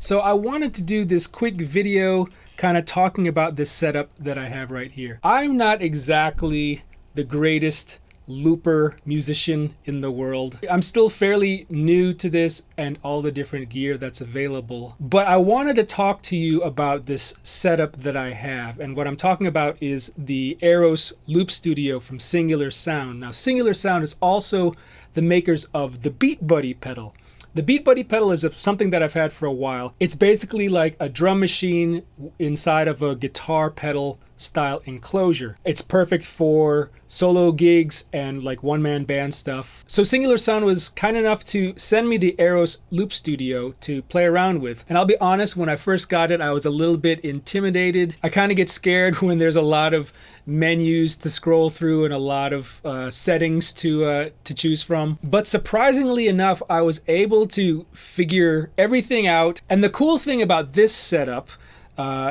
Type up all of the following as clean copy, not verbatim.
So I wanted to do this quick video kind of talking about this setup that I have right here. I'm not exactly the greatest looper musician in the world. I'm still fairly new to this and all the different gear that's available. But I wanted to talk to you about this setup that I have. And what I'm talking about is the Aeros Loop Studio from Singular Sound. Now, Singular Sound is also the makers of the BeatBuddy pedal. The BeatBuddy pedal is something that I've had for a while. It's basically like a drum machine inside of a guitar pedal style enclosure. It's perfect for solo gigs and like one-man band stuff. So Singular Sound was kind enough to send me the Aeros Loop Studio to play around with. And I'll be honest, when I first got it, I was a little bit intimidated. I kind of get scared when there's a lot of menus to scroll through and a lot of settings to choose from. But surprisingly enough, I was able to figure everything out. And the cool thing about this setup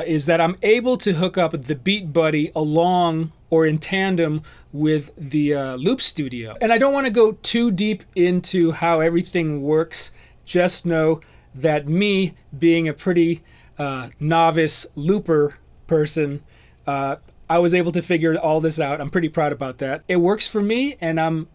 is that I'm able to hook up the BeatBuddy along or in tandem with the Loop Studio. And I don't want to go too deep into how everything works. Just know that me, being a pretty novice looper person, I was able to figure all this out. I'm pretty proud about that. It works for me, and I'm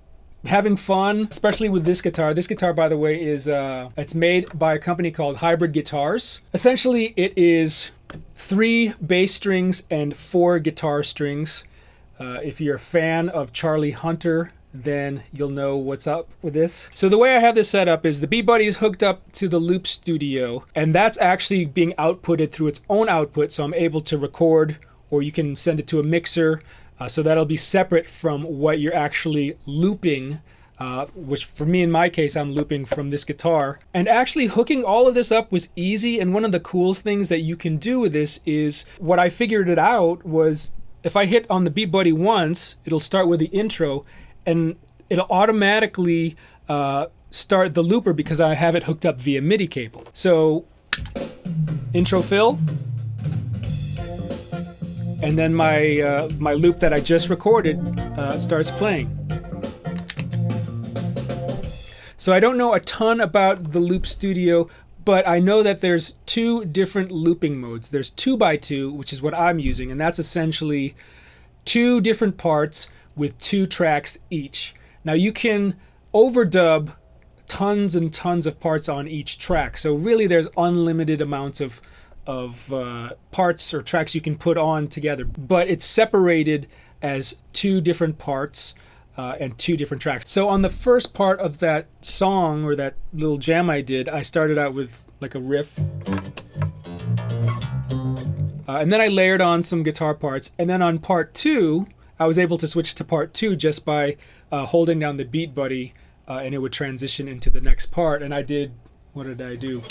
having fun, especially with this guitar. This guitar, by the way, is it's made by a company called Hybrid Guitars. Essentially, it is 3 bass strings and 4 guitar strings. If you're a fan of Charlie Hunter, then you'll know what's up with this. So the way I have this set up is the BeatBuddy is hooked up to the Loop Studio, and that's actually being outputted through its own output, so I'm able to record, or you can send it to a mixer. So that'll be separate from what you're actually looping, which for me, in my case, I'm looping from this guitar. And actually hooking all of this up was easy. And one of the cool things that you can do with this is, what I figured it out was, if I hit on the BeatBuddy once, it'll start with the intro, and it'll automatically start the looper because I have it hooked up via MIDI cable. So intro fill. And then my my loop that I just recorded starts playing. So I don't know a ton about the Loop Studio, but I know that there's 2 different looping modes. There's 2x2, which is what I'm using, and that's essentially 2 different parts with 2 tracks each. Now you can overdub tons and tons of parts on each track, so really there's unlimited amounts of parts or tracks you can put on together, but it's separated as 2 different parts and 2 different tracks. So on the first part of that song, or that little jam I did, I started out with like a riff, and then I layered on some guitar parts, and then on part 2 I was able to switch to part 2 just by holding down the BeatBuddy, and it would transition into the next part. And I did, what did I do?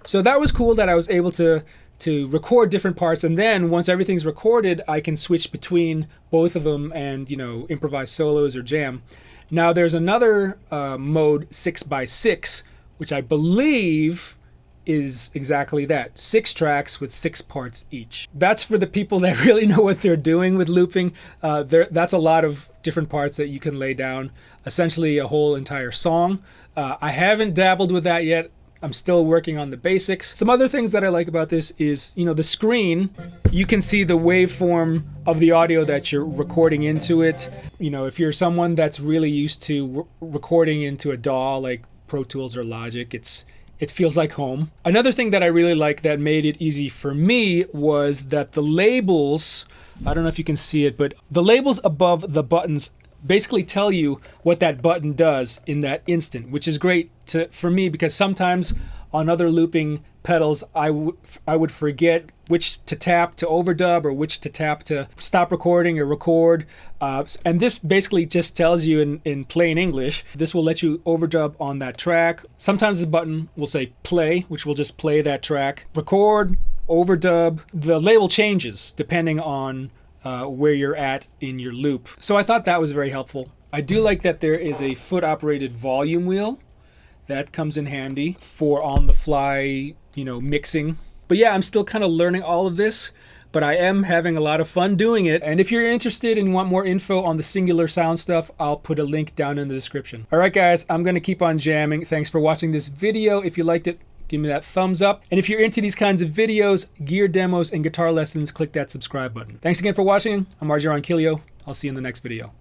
So that was cool that I was able to record different parts, and then once everything's recorded, I can switch between both of them and, you know, improvise solos or jam. Now there's another mode, 6x6, which I believe is exactly that. 6 tracks with 6 parts each. That's for the people that really know what they're doing with looping. That's a lot of different parts that you can lay down, essentially a whole entire song. I haven't dabbled with that yet. I'm still working on the basics. Some other things that I like about this is, you know, the screen, you can see the waveform of the audio that you're recording into it. You know, if you're someone that's really used to recording into a DAW like Pro Tools or Logic, it feels like home. Another thing that I really like that made it easy for me was that the labels, I don't know if you can see it, but the labels above the buttons basically tell you what that button does in that instant, which is great for me, because sometimes on other looping pedals I would forget which to tap to overdub or which to tap to stop recording or record, and this basically just tells you in plain English, this will let you overdub on that track. Sometimes the button will say play, which will just play that track. Record, overdub, the label changes depending on where you're at in your loop. So I thought that was very helpful. I do like that there is a foot-operated volume wheel. That comes in handy for on-the-fly, you know, mixing. But yeah, I'm still kind of learning all of this. but I am having a lot of fun doing it. And if you're interested and want more info on the singular sound stuff, I'll put a link down in the description. All right, guys, I'm going to keep on jamming. Thanks for watching this video. If you liked it, give me that thumbs up. And if you're into these kinds of videos, gear demos, and guitar lessons, click that subscribe button. Thanks again for watching. I'm RJ Ronquillo. I'll see you in the next video.